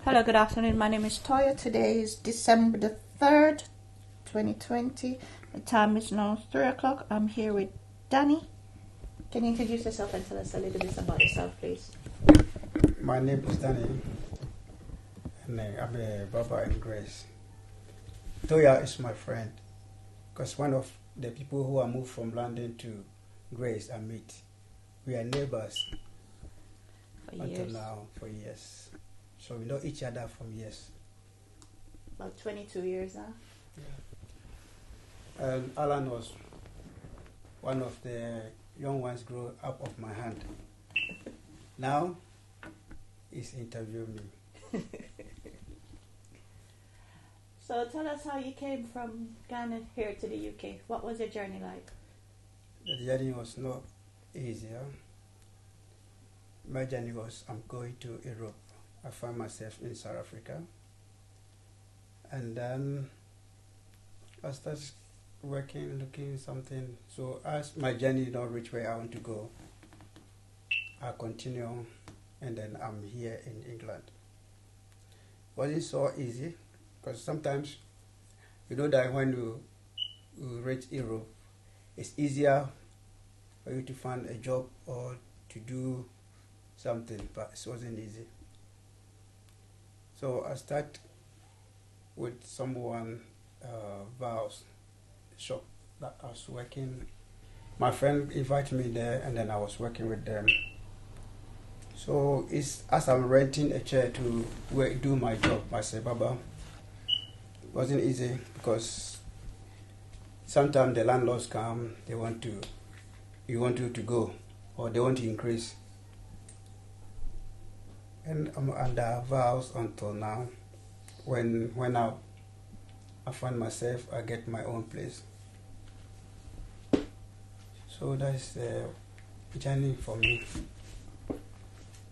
Hello, good afternoon. My name is Toya. Today is December the 3rd, 2020. The time is now 3 o'clock. I'm here with Danny. Can you introduce yourself and tell us a little bit about yourself, please? My name is Danny, and I'm a barber in Grace. Toya is my friend, because one of the people who are moved from London to Grace I meet. We are neighbors until now for years. So we know each other from years. About 22 years now. Yeah. And Alan was one of the young ones grew up of my hand. Now he's interviewing me. So tell us how you came from Ghana here to the UK. What was your journey like? The journey was not easier. My journey was I'm going to Europe. I found myself in South Africa, and then I started working, looking something. So as my journey did not reach where I want to go, I continue, and then I'm here in England. Wasn't so easy, because sometimes you know that when you reach Europe, it's easier for you to find a job or to do something, but it wasn't easy. So I start with someone, Val's shop that I was working. My friend invited me there, and then I was working with them. So it's as I'm renting a chair to do my job, my barber. It wasn't easy because sometimes the landlords come, you want you to go, or they want to increase. And I'm under vows until now. When I find myself, I get my own place. So that's the journey for me.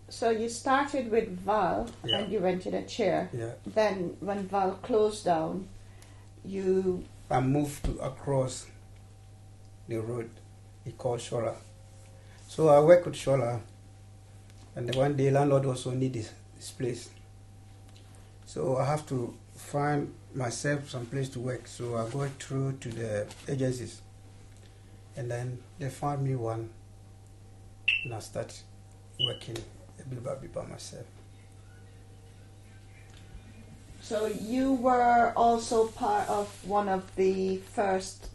So you started with Val, Yeah. and you rented a chair. Yeah. Then when Val closed down, I moved to across the road. He called Shola. So I work with Shola. And then one day landlord also need this place. So I have to find myself some place to work. So I go through to the agencies. And then they found me one. And I start working a bit by myself. So you were also part of one of the first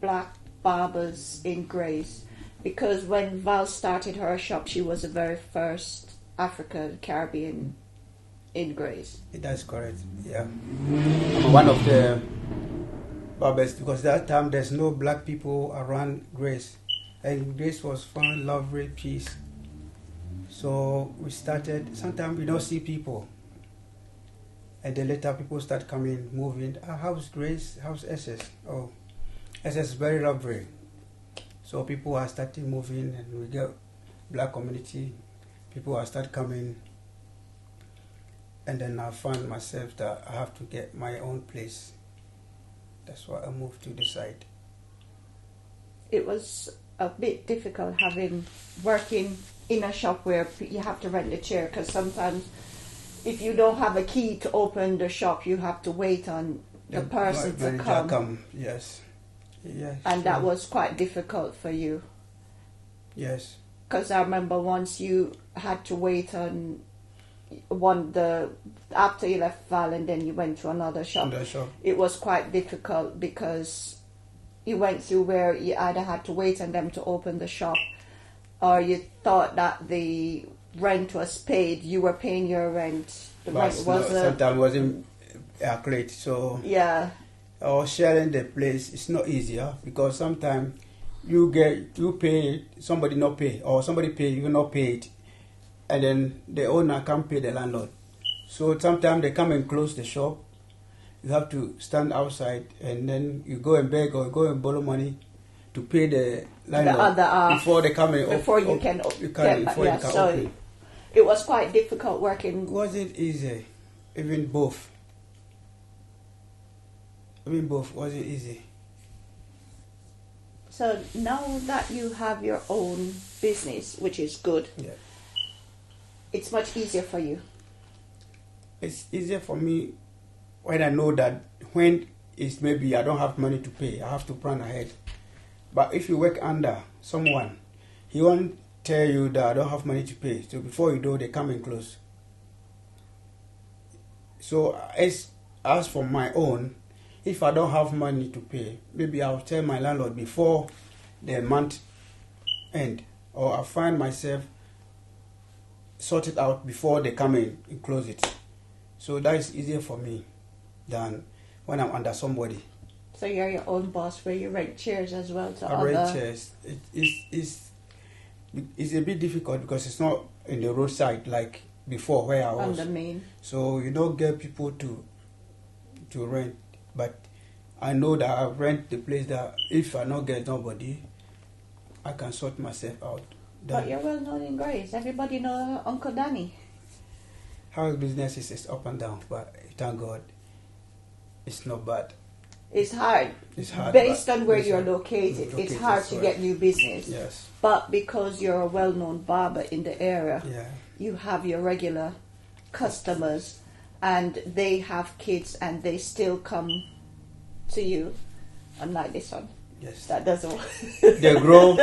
black barbers in Grace. Because when Val started her shop, she was the very first Afro-Caribbean in Grace. That's correct, yeah. I'm one of the barbers, because that time there's no black people around Grace. And Grace was fun, lovely, peace. So we started, sometimes we don't see people. And then later people start coming, moving. How's Grace? How's SS? Oh, SS is very lovely. So people are starting moving, and we get black community. People are start coming, and then I found myself that I have to get my own place. That's why I moved to the side. It was a bit difficult working in a shop where you have to rent a chair, because sometimes if you don't have a key to open the shop, you have to wait on the person to come. Yes. Yes, and that was quite difficult for you. Yes. Because I remember once you had to wait on after you left Val, and then you went to another shop. It was quite difficult because you went through where you either had to wait on them to open the shop, or you thought that the rent was paid. You were paying your rent. The rent sometimes wasn't accurate. So yeah. Or sharing the place is not easier, because sometimes you pay, somebody not pay, or somebody pay, you not pay it, and then the owner can't pay the landlord. So sometimes they come and close the shop. You have to stand outside, and then you go and beg or go and borrow money to pay the landlord before they come and before you can open. It was quite difficult working. Wasn't easy, even both. Wasn't easy. So now that you have your own business, which is good, yeah, it's much easier for you. it's easier for me when I know that when it's maybe I don't have money to pay, I have to plan ahead. But if you work under someone, he won't tell you that I don't have money to pay. So before you know, they come and close. So as for my own, if I don't have money to pay, maybe I'll tell my landlord before the month end, or I'll find myself sort it out before they come in and close it. So that is easier for me than when I'm under somebody. So you're your own boss, where you rent chairs as well to I rent chairs. It's a bit difficult because it's not in the roadside like before where I was. On the main. So you don't get people to rent. But I know that I rent the place that if I don't get nobody, I can sort myself out. But you're well known in Grace. Everybody know Uncle Danny. House business is up and down, but thank God, it's not bad. It's hard. It's hard. Based on where you're located, it's hard to get new business. Yes. But because you're a well-known barber in the area, you have your regular customers, and they have kids, and they still come to you. Unlike this one. Yes. That doesn't work. They grow.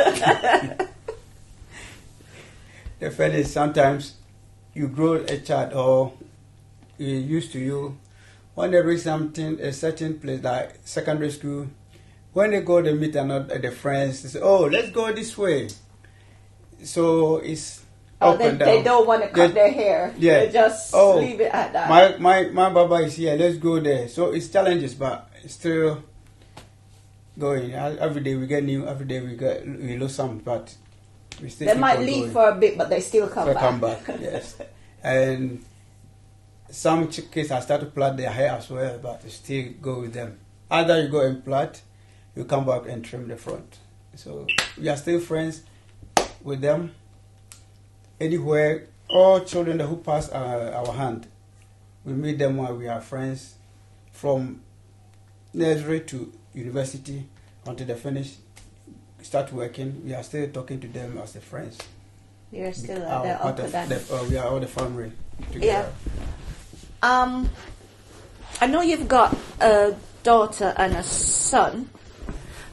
The fact is sometimes you grow a child or you're used to you. When they reach something, a certain place like secondary school, when they go, they meet another the friends. They say, "Oh, let's go this way." So it's up and down. They don't want to cut their hair. Yeah. They just leave it at that. My baba is here. Let's go there. So it's challenges, but it's still going. Every day we get new. Every day we lose some, but we still. They might leave for a bit, but they still come back. Come back, yes. And some kids have started to plait their hair as well, but you still go with them. Either you go and plait, you come back and trim the front. So we are still friends with them. Anywhere, all children who pass our hand, we meet them while we are friends from nursery to university until they finish, start working. We are still talking to them as the friends. You're still at the Uncle Danny. We are all the family together. Yeah. I know you've got a daughter and a son.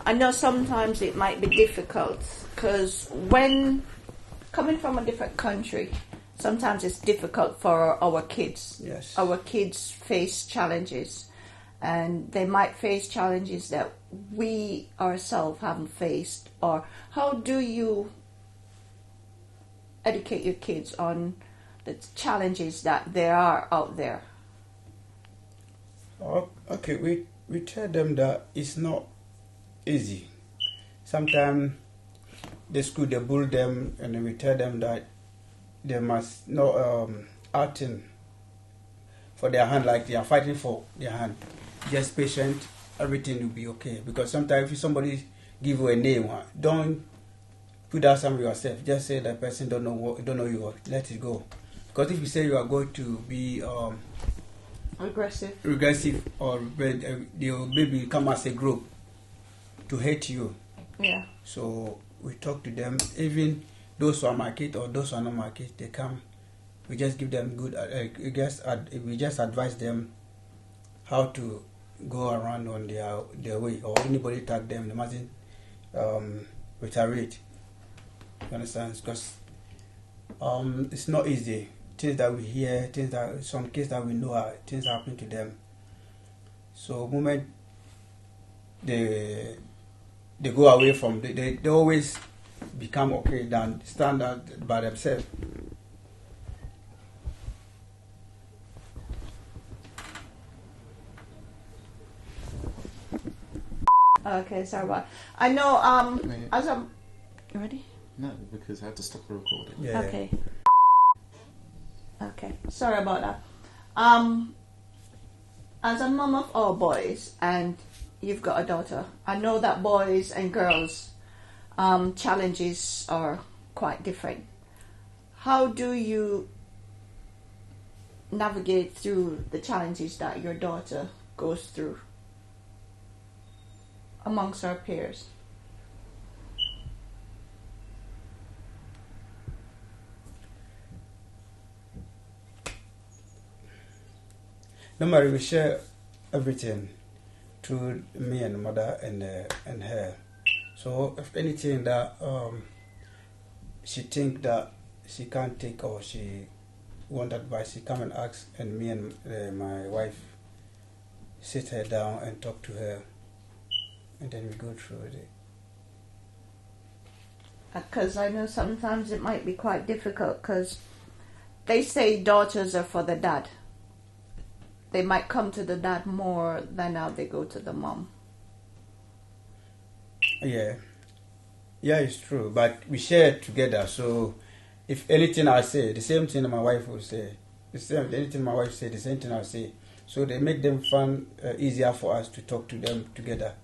I know sometimes it might be difficult because when coming from a different country, sometimes it's difficult for our kids. Yes. Our kids face challenges, and they might face challenges that we ourselves haven't faced. Or how do you educate your kids on the challenges that there are out there? Okay, we tell them that it's not easy. Sometimes the school they bully them, and then we tell them that they must not acting for their hand like they are fighting for their hand. Just patient, everything will be okay. Because sometimes if somebody give you a name, don't put that some yourself. Just say that person don't know you. Let it go. Because if you say you are going to be regressive, or they will maybe come as a group to hate you. Yeah. So we talk to them. Even those who are my kids or those who are not my kids, they come. We just give them good. We just advise them how to go around on their way. Or anybody tag them, they mustn't retaliate. You understand? Because it's not easy. Things that we hear, some cases that we know are things happening to them. So moment they go away from, they always become okay than stand out by themselves. Okay, sorry about. I know. As I'm. You ready? No, because I had to stop the recording. Yeah. Okay. Okay, sorry about that. As a mom of all boys, and you've got a daughter, I know that boys and girls challenges are quite different. How do you navigate through the challenges that your daughter goes through amongst her peers? Normally we share everything through me and mother and her. So if anything that she think that she can't take or she want advice, she come and ask, and me and my wife sit her down and talk to her, and then we go through it. Because I know sometimes it might be quite difficult, because they say daughters are for the dad. They might come to the dad more than how they go to the mom. Yeah, it's true. But we share it together. So if anything I say, the same thing my wife will say. Anything my wife say, the same thing I say. So they make them fun easier for us to talk to them together.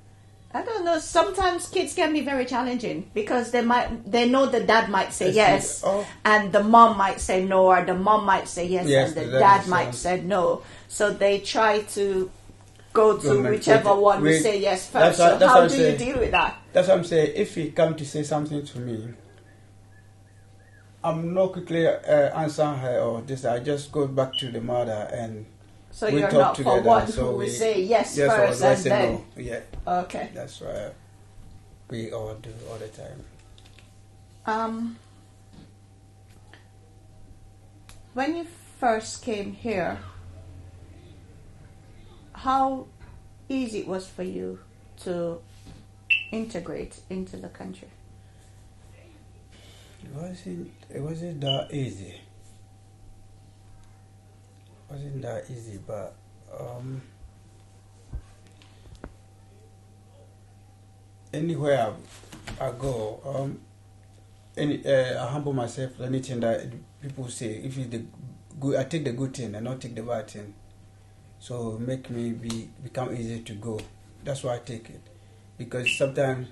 I don't know. Sometimes kids can be very challenging because they know the dad might say yes, and the mom might say no, or the mom might say yes and the dad might say no. So they try to go to whichever one will say yes first. So how do you deal with that? That's what I'm saying. If he come to say something to me, I'm not quickly answering her or this. I just go back to the mother and. So you're not for one who will say yes first and then no. Yeah. Okay. That's what we all do all the time. When you first came here, how easy it was for you to integrate into the country? It wasn't that easy. Wasn't that easy, but anywhere I go, I humble myself. Anything that people say, if it's the good, I take the good thing and not take the bad thing. So make me become easy to go. That's why I take it, because sometimes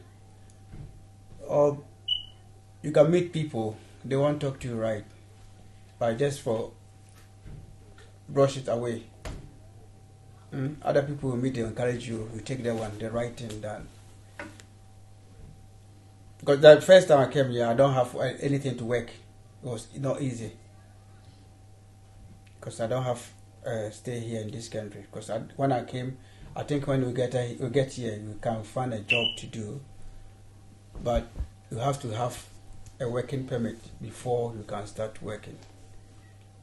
you can meet people, they won't talk to you right, but just for brush it away. Other people will meet, they encourage you, you take that one, the right thing done. Because the first time I came here, I don't have anything to work. It was not easy. Because I don't have stay here in this country. Because when I came, I think when we get here, you can find a job to do. But you have to have a working permit before you can start working.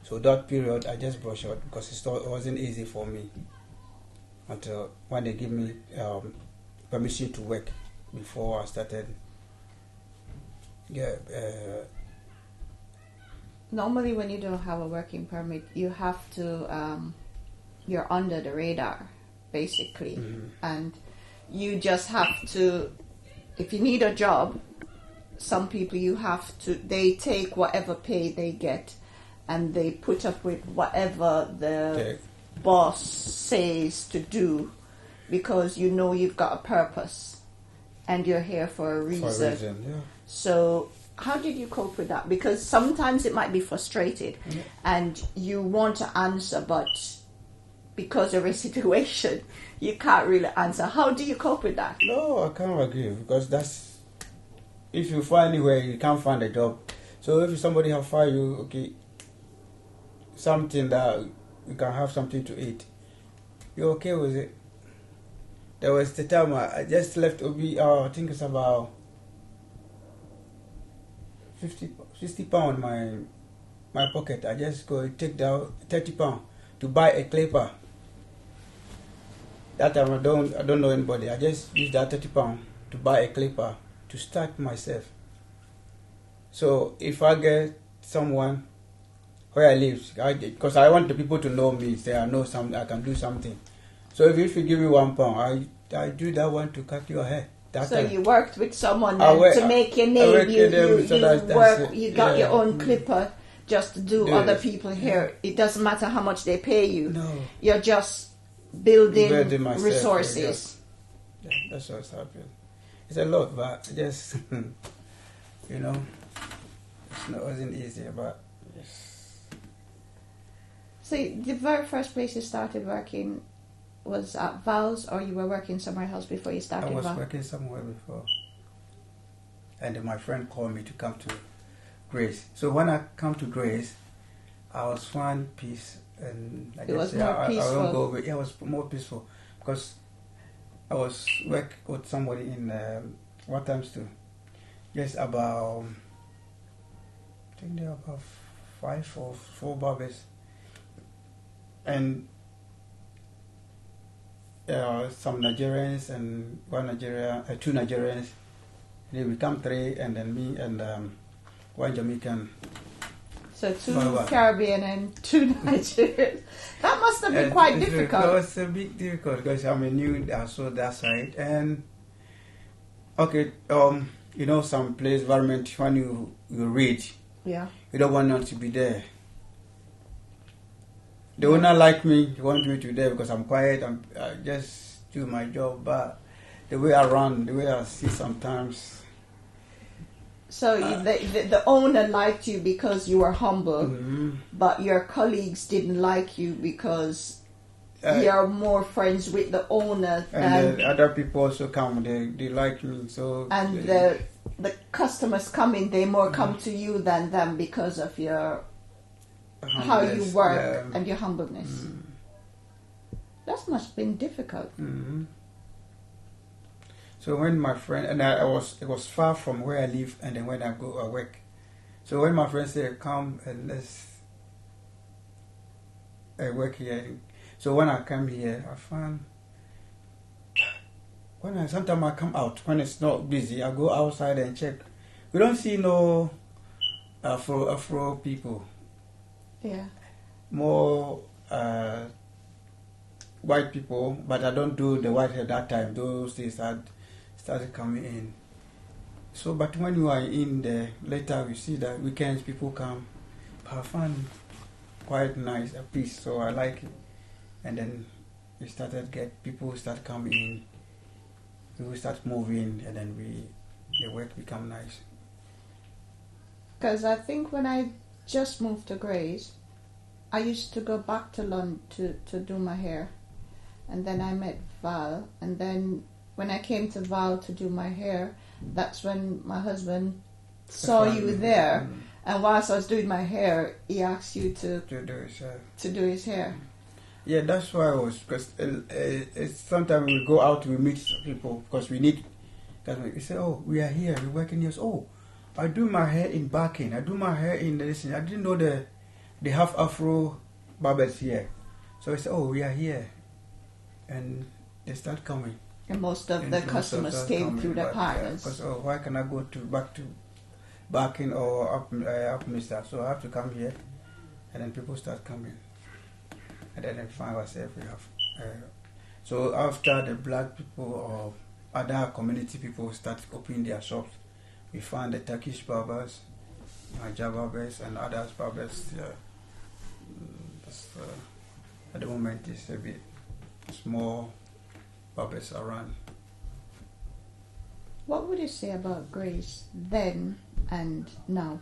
So that period, I just brushed out because it wasn't easy for me until when they give me permission to work before I started. Normally, when you don't have a working permit, you have to, you're under the radar, basically. And you just have to, if you need a job, some people they take whatever pay they get and they put up with whatever the boss says to do, because you know you've got a purpose and you're here for a reason. So how did you cope with that? Because sometimes it might be frustrated and you want to answer, but because of a situation, you can't really answer. How do you cope with that? No, I can't agree, because that's, if you find anywhere, you can't find a job. So if somebody have fired you, okay, something that you can have something to eat, you're okay with it. There was the time I just left I think it's about 50 pounds my pocket. I just go take down 30 pounds to buy a clipper. That time I don't know anybody. I just use that 30 pounds to buy a clipper to start myself. So if I get someone where I live, because I want the people to know me, say I know something, I can do something. So if you give me £1, I do that one to cut your hair. So you worked with someone to make your name. You got your own clipper just to do other people hair. It doesn't matter how much they pay you. No. You're just building myself, resources. That's what's happening. It's a lot, but just it wasn't easy, but yes. So the very first place you started working was at Val's, or you were working somewhere else before you started? I was working somewhere before, and then my friend called me to come to Grace. So when I come to Grace, I was one piece and It was more peaceful. I won't go over. Yeah, it was more peaceful because I was work with somebody in what times too? Yes, about I think there are about 5 or 4 barbers, and some Nigerians and two Nigerians. They become 3, and then me and one Jamaican. So 2 Caribbean and 2 Nigerians. That must have been quite difficult. It was a bit difficult because I'm new, so that side. And okay, you know, some place environment when you reach, yeah, you don't want them to be there. They will not like me. They want me to be there because I'm quiet. I just do my job, but the way I run, the way I see sometimes. So the owner liked you because you were humble, but your colleagues didn't like you because you're more friends with the owner. And other people also come. They like me. So and the customers coming, they more come to you than them because of your how you work and your humbleness. That must have been difficult. So when my friend and it was far from where I live, and then when I work. So when my friend said, "Come and let's work here," so when I come here, I found sometimes I come out when it's not busy. I go outside and check. We don't see no Afro people. Yeah. More white people, but I don't do the white hair that time. Those days started coming in. So, but when you are in there, later we see that weekends people come, have fun, quite nice, a piece. So I like it. And then we people start coming in, we start moving, and then the work become nice. Because I think when I just moved to Grays, I used to go back to London to do my hair. And then I met Val, and then when I came to Val to do my hair, that's when my husband saw you there. And whilst I was doing my hair, he asked you to do his hair. Yeah, that's why I was, because sometimes we go out, we meet people, because we need, we say, "Oh, we are here, we're working here." Oh, I do my hair in Barking, I do my hair in this, I didn't know they have Afro barbers here. So I said, "Oh, we are here." And they start coming. And most of the customers came through the partners. Because why can I go back to Barking or up Mister? So I have to come here, and then people start coming, and then I find ourselves we have. So after the black people or other community people start opening their shops, we find the Turkish barbers, Niger barbers, and others barbers. At the moment, it's a bit small barbers around. What would you say about Grace then and now?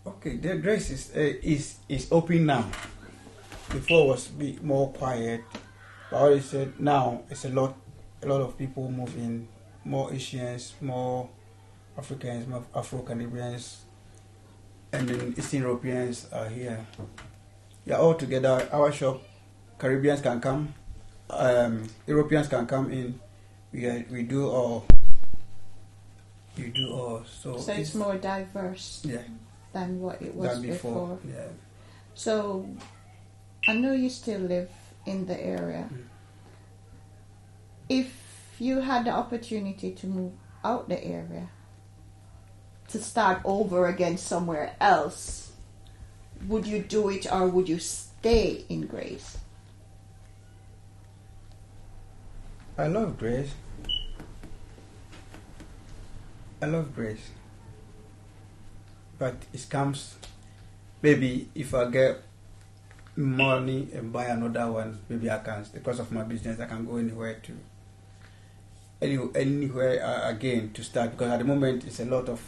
Okay, the Grace is open now. Before it was a bit more quiet, but I always said now it's a lot of people move in, more Asians, more Africans, more Afro-Caribbeans, and then Eastern Europeans are here. Yeah, all together. Our shop, Caribbeans can come, Europeans can come in. We do all. You do all. So it's more diverse. Yeah. Than what it was before. Yeah. So I know you still live in the area. If you had the opportunity to move out the area, to start over again somewhere else, would you do it or would you stay in Grace? I love Grace. But it comes, maybe if I get money and buy another one, maybe I can, because of my business, I can go anywhere again to start, because at the moment it's a lot of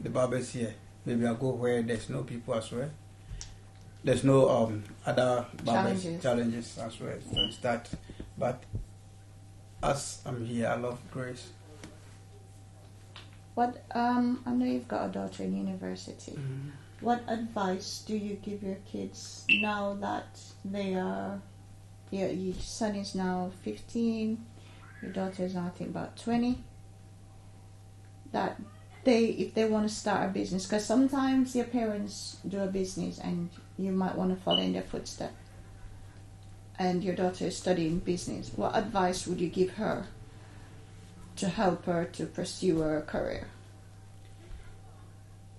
the barbers here. Maybe I'll go where there's no people as well. There's no other barbers challenges as well. So start. But as I'm here, I love Grace. What I know you've got a daughter in university. Mm. What advice do you give your kids now that they are? Your son is now 15. Your daughter is now, I think, about 20. That if they want to start a business, because sometimes your parents do a business and you might want to follow in their footsteps. And your daughter is studying business. What advice would you give her to help her to pursue her career?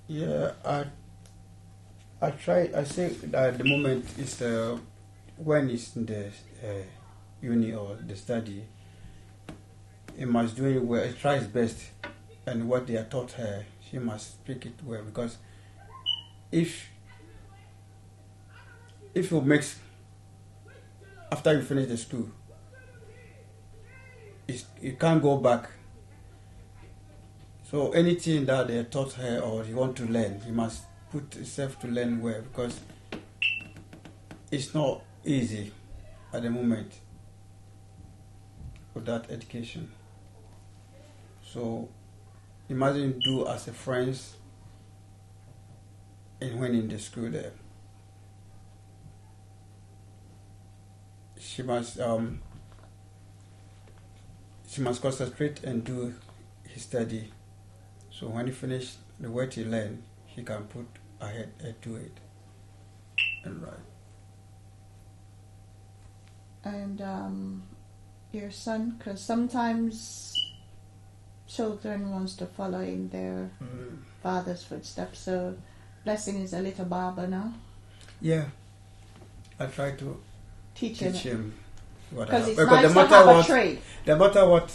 Yeah, I try. I think at the moment is when it's in the uni or the study, he must do it well. He tries best, and what they are taught her, she must speak it well. Because if you mix after you finish the school, you can't go back. So anything that they taught her or you want to learn, you must put yourself to learn well, because it's not easy at the moment with that education. So imagine do as a friends and when in the school there. She must concentrate and do his study. So when he finish the work he learn, he can put ahead to it and right. And your son, because sometimes children wants to follow in their father's footsteps. So Blessing is a little barber now. Yeah, I try to teach him what because it's nice to have a trade. No matter what,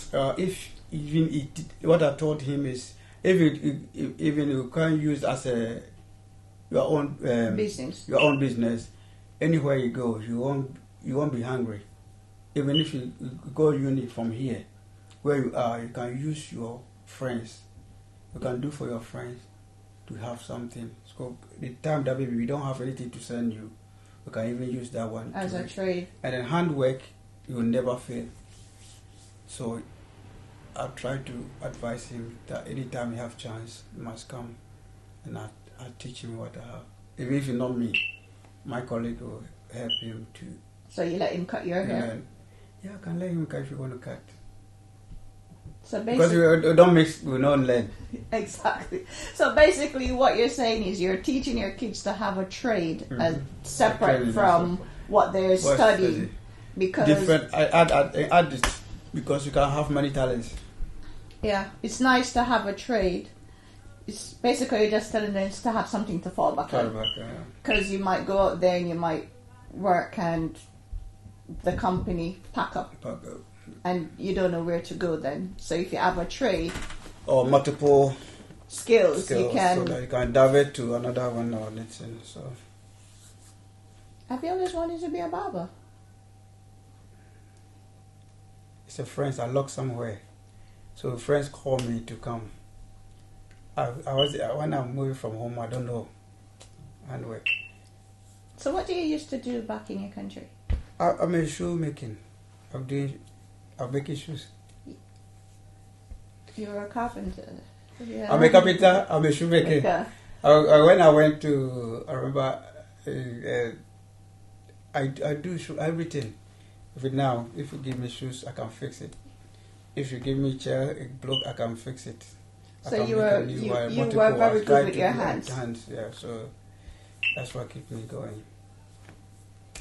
what I told him is, even you can use as your own business, anywhere you go, you won't be hungry. Even if you go uni from here, where you are, you can use your friends. You can do for your friends to have something. So the time that maybe we don't have anything to send you, we can even use that one as a trade. And then handwork, you will never fail. So I try to advise him that anytime he have chance, he must come, and I teach him what I have. Even if it's not me, my colleague will help him to. So you let him cut your hair? Yeah, I can let him cut if you want to cut. So basically, because we don't mix, we don't learn. Exactly. So basically, what you're saying is you're teaching your kids to have a trade as separate from what they're studying. Because different. I add it because you can have many talents. Yeah, it's nice to have a trade. It's basically just telling them to have something to fall back on. Because you might go out there and you might work and the company pack up. And you don't know where to go then. So if you have a trade or multiple skills you can, so that you can divert to another one or let's say so. Have you always wanted to be a barber? It's a friends I locked somewhere, so friends call me to come. When I'm moving from home, I don't know handwork. So what do you used to do back in your country? I'm a shoe making. I'm making shoes. You were a carpenter. Yeah. I'm a carpenter. I'm a shoemaker. Okay. When I went to, I remember, I do everything. If you give me shoes, I can fix it. If you give me chair, a block, I can fix it. So you were very good with your hands. Yeah. So that's what keeps me going.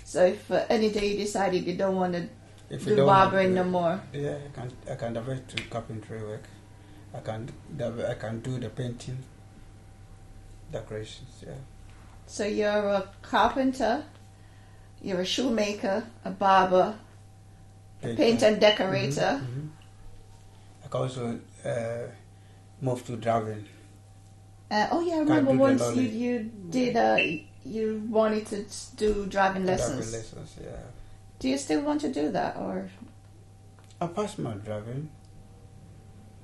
So if any day you decided you don't want to do barbering no more, yeah, I can divert to carpentry work. I can do the painting, decorations. Yeah. So you're a carpenter, you're a shoemaker, a barber, a painter and decorator. Mm-hmm. I can also move to driving. I remember once you wanted to do driving lessons. Driving lessons, yeah. Do you still want to do that, or? I passed my driving,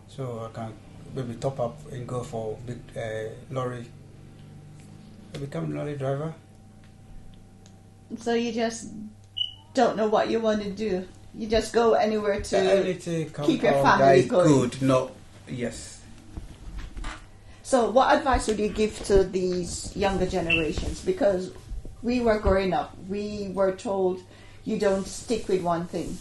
so I can maybe top up and go for big lorry. I become a lorry driver. So you just don't know what you want to do. You just go anywhere to keep your family going. Good, no, yes. So what advice would you give to these younger generations? Because we were growing up, we were told you don't stick with one thing.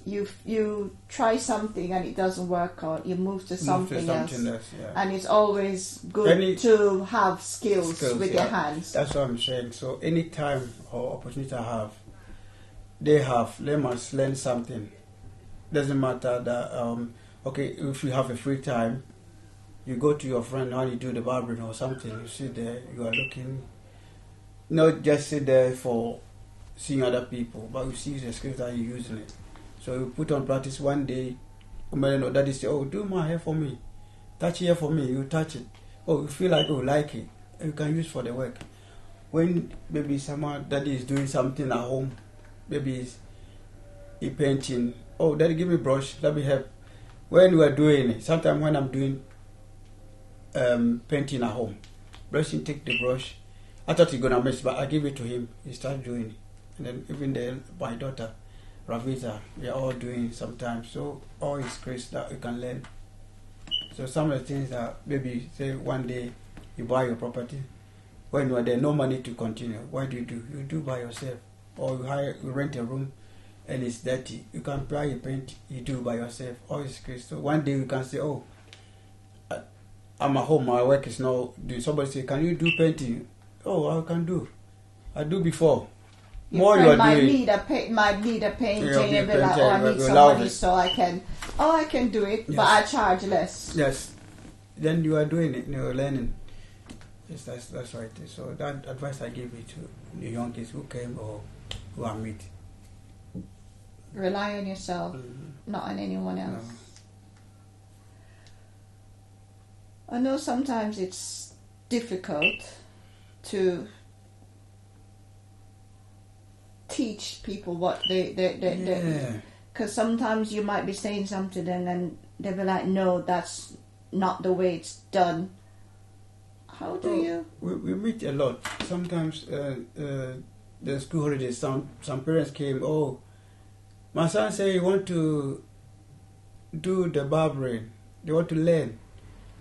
You try something and it doesn't work out, you move to something else. Yeah. And it's always good to have skills with your hands. That's what I'm saying. So any time or opportunity I have, they must learn something. Doesn't matter that, okay, if you have a free time, you go to your friend and you do the barbering or something, you sit there, you are looking, not just sit there for seeing other people, but you see the skills that you're using it. So you put on practice one day, daddy say, oh, do my hair for me, touch here for me, you touch it. Oh, you feel like, oh, like it, you can use for the work. When maybe someone, daddy is doing something at home, maybe he painting, oh, daddy give me brush, let me help. When we are doing it, sometimes when I'm doing painting at home, brushing, take the brush, I thought he's gonna miss, but I give it to him, he started doing it. And then even my daughter, Ravita, we are all doing sometimes. So all is grace that you can learn. So some of the things that maybe say one day you buy your property, when you are there, no money to continue. What do? You do by yourself, or you rent a room, and it's dirty. You can buy a paint. You do by yourself. All is grace. So one day you can say, oh, I'm at home. My work is not. Somebody say, can you do painting? Oh, I can do. I do before. Your friend might need a painting and be like, oh, I need some money so I can do it, yes. But I charge less. Yes. Then you are doing it, you're learning. Yes, that's right. So that advice I give it to the young kids who came or who I meet. Rely on yourself, not on anyone else. No. I know sometimes it's difficult to teach people what they because sometimes you might be saying something and then they'll be like, no, that's not the way it's done. How do you? We meet a lot. Sometimes the school holidays, some parents came, oh, my son say he want to do the barbering, they want to learn.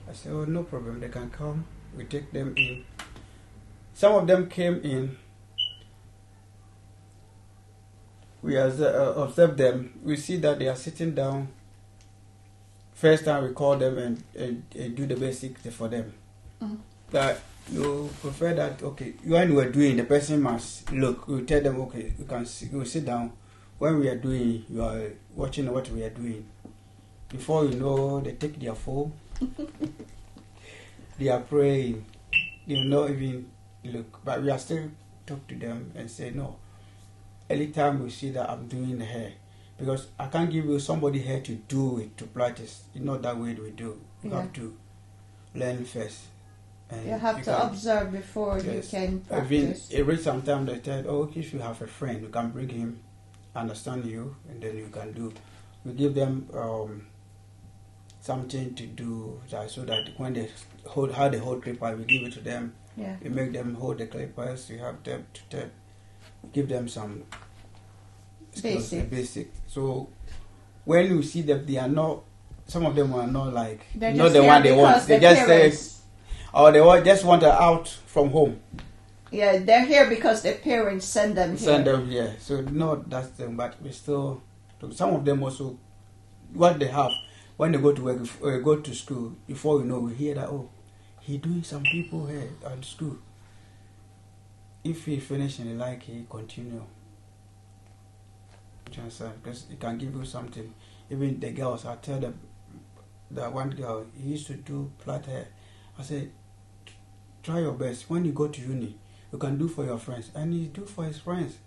I said, oh, no problem, they can come, we take them in. Some of them came in, we observe them, we see that they are sitting down. First time we call them and do the basics for them. That you prefer that, okay, when we're doing, the person must look, we tell them, okay, you sit down. When we are doing, you are watching what we are doing. Before you know, they take their phone, they are praying, they will not even look. But we are still talk to them and say, no, anytime we see that I'm doing the hair, because I can't give you somebody here to do it, to practice. It's not that way we do. You have to learn first. And you have to observe before you can practice. Every sometimes they tell, oh, if you have a friend, you can bring him, understand you, and then you can do. We give them something to do so that when they hold clipper, we give it to them. Yeah. We make them hold the clippers. We have them to give them some basic. So when you see that they are not, some of them are not like not the one they want. They just say, or they just want out from home. Yeah, they're here because their parents send them here. So no, that's them. But we still, some of them also, what they have when they go to work, go to school. Before you know, we hear that, oh, he doing some people here at school. If he finish and he like, he continue. Because it can give you something. Even the girls, I tell them, that one girl, he used to do plait hair. I say, try your best. When you go to uni, you can do for your friends. And he do for his friends.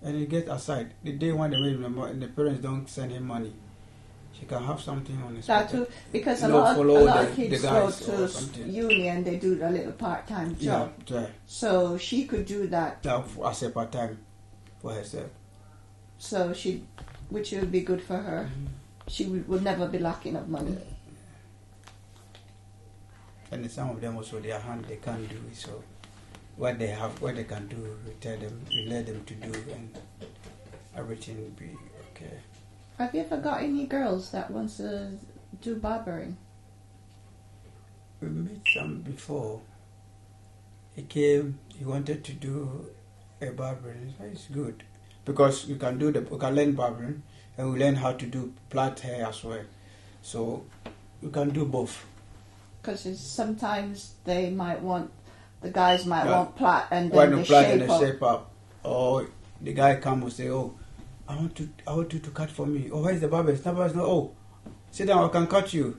And he get aside. The day when they make the parents don't send him money, she can have something on his that too, because a lot of kids go to uni and they do a little part-time job. Yeah. So she could do that. As a part-time for herself. So which would be good for her. Mm-hmm. She would never be lacking of money. And some of them also, their hand, they can't do it. So what they have, what they can do, we tell them, we let them to do, and everything will be okay. Have you ever got any girls that wants to do barbering? we met some before. He came. He wanted to do a barbering. It's good because you can learn barbering, and we learn how to do plait hair as well. So you can do both. Because sometimes the guys might want plait and then the shape up. Or the guy come and say, "Oh, I want you to cut for me." Oh, where's the barber? Nobody's no. Oh, sit down. I can cut you.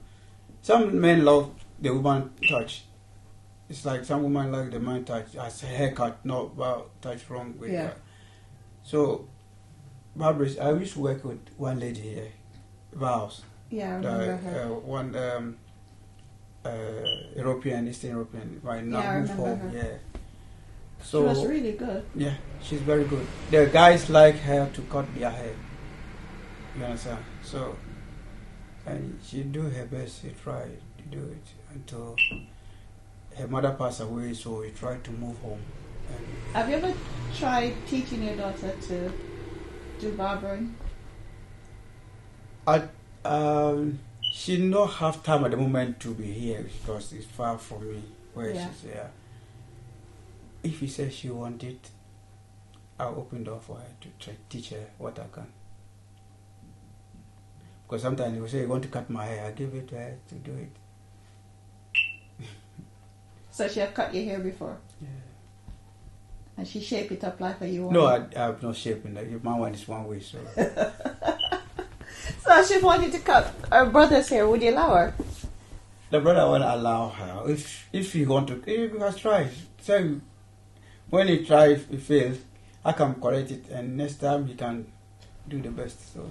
Some men love the woman touch. It's like some women like the man touch as a haircut, not about touch wrong with that. So, barbers. I used to work with one lady here, Vows. Yeah, I remember her. One Eastern European, right now. Yeah, I remember her. Yeah. So, she was really good. Yeah, she's very good. The guys like her to cut their hair. You understand? So, and she do her best. She tried to do it until her mother passed away. So we tried to move home. And have you ever tried teaching your daughter to do barbering? She not have time at the moment to be here because it's far from me where she's here. If he says she wants it, I'll open the door for her to try teach her what I can. Because sometimes he will say, "You want to cut my hair?" I give it to her to do it. So she have cut your hair before? Yeah. And she shape it up like you want? No, I have no shaping. My one is one way, so. So she wanted to cut her brother's hair. Would you allow her? The brother won't allow her. If he want to, he must try. So when he tries, if he fails, I can correct it, and next time he can do the best. So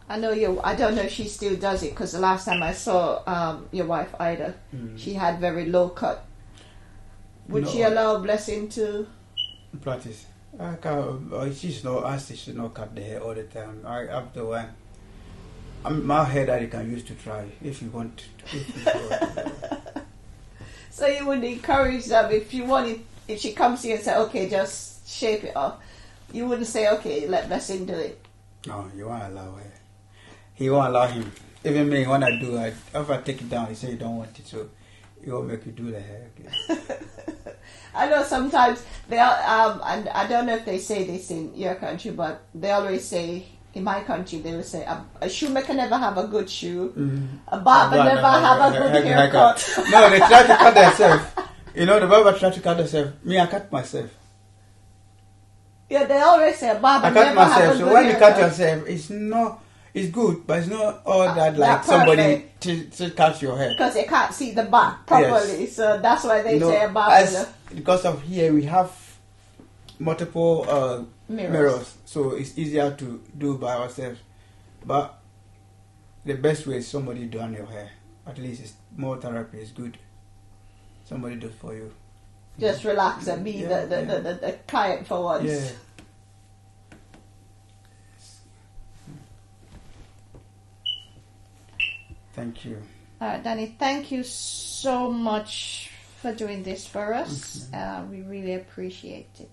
I know I don't know if she still does it because the last time I saw your wife Ida, she had very low cut. Would she allow Blessing to practice? I can't. She's not asked. She should not cut the hair all the time. I have the one. My hair that you can use to try if you want. So you would encourage them if you wanted. If she comes here and say, "Okay, just shape it off," you wouldn't say, "Okay, let Blessing do it." No, you won't allow her. He won't allow him. Even me, when I do it, if I take it down, he say you don't want it, so he won't make you do the hair again. I know sometimes they are, and I don't know if they say this in your country, but they always say, in my country, they will say, a shoemaker never have a good shoe, a barber never have a good haircut. No, they try to cut themselves. You know, the barber try to cut themselves. Me, I cut myself. Yeah, they always say a barber I cut never have myself. a So good when you haircut. cut yourself, it's good, but it's not all that like not somebody to cut your hair. Because they can't see the back properly, Yes. so that's why they say a barber. Because of here we have multiple mirrors, so it's easier to do by ourselves. But the best way is somebody doing your hair. At least it's more therapy. It's good. Somebody does for you. Just relax and be the client for once. Yeah. Thank you. All right, Danny, thank you so much for doing this for us. We really appreciate it.